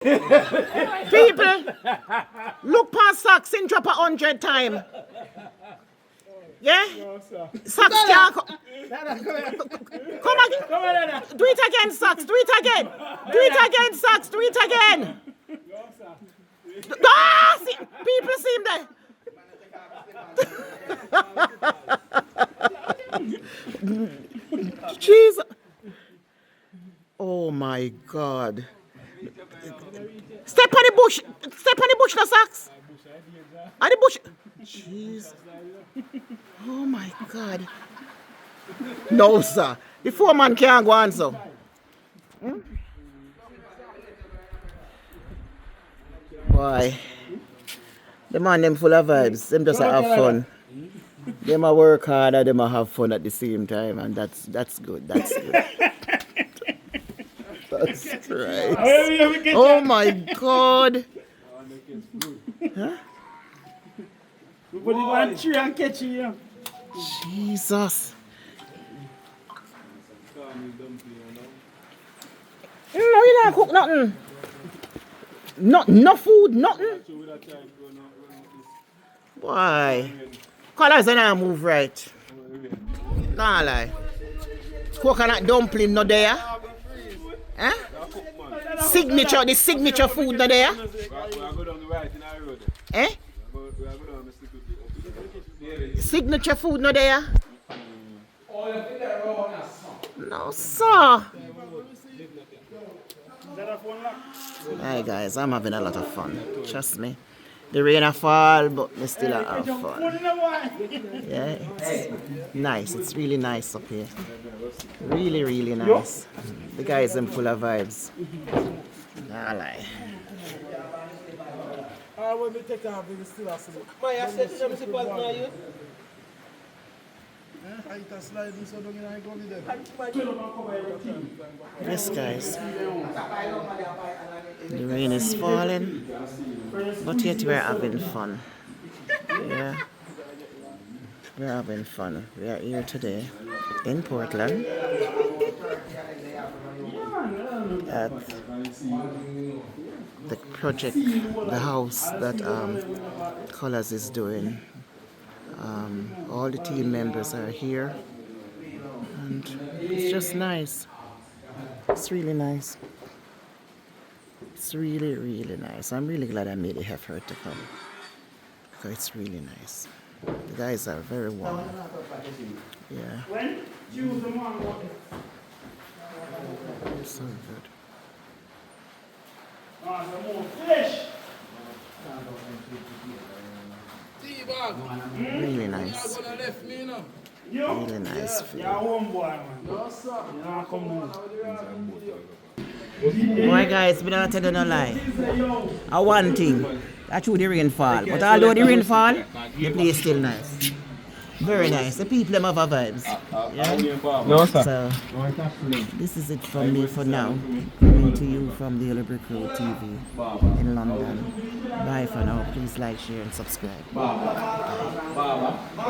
People, look past socks and drop 100 times. Yeah? Socks can't come again. Do it again, socks. Do it again. Do it again, socks. Do it again. Ah, see, people see him there. Jesus. Oh my God. Step on the bush. Step on the bush, no socks. On the bush. Jeez. Oh my God. No, sir. The foreman can't go on, so. Boy. The man them full of vibes. Them just have fun. Them a work hard and them a have fun at the same time, and that's good. That's good. That's right. Oh my God. Huh? Jesus. No, you don't cook nothing. No food, nothing. Why? Colors are not move right. Nah lie. Coconut dumpling not there. Eh? Signature, the signature food not there. Eh? Signature food not there. No sir. Hi guys, I'm having a lot of fun. Trust me. The rain a fall, but we still have fun. Yeah, it's nice. It's really nice up here. Really, really nice. The guys are full of vibes. Nah lie. Yes guys, the rain is falling, but yet we're having fun. Yeah, we're having fun. We are here today in Portland at the project, the house that Colors is doing. All the team members are here, and it's just nice. It's really nice. It's really, really nice. I'm really glad I made the effort to come, because it's really nice. The guys are very warm. Yeah. So good. Really nice. Really nice food. Boy guys, we don't tell you no lie. One thing, that's true the rainfall. But although the rainfall, the place is still nice. Very nice. The people them have a vibes. Yeah? No, sir. So this is it from me for now. Coming to you from the Yellow Brick Road TV in London. Bye for now. Please like, share and subscribe. Bye.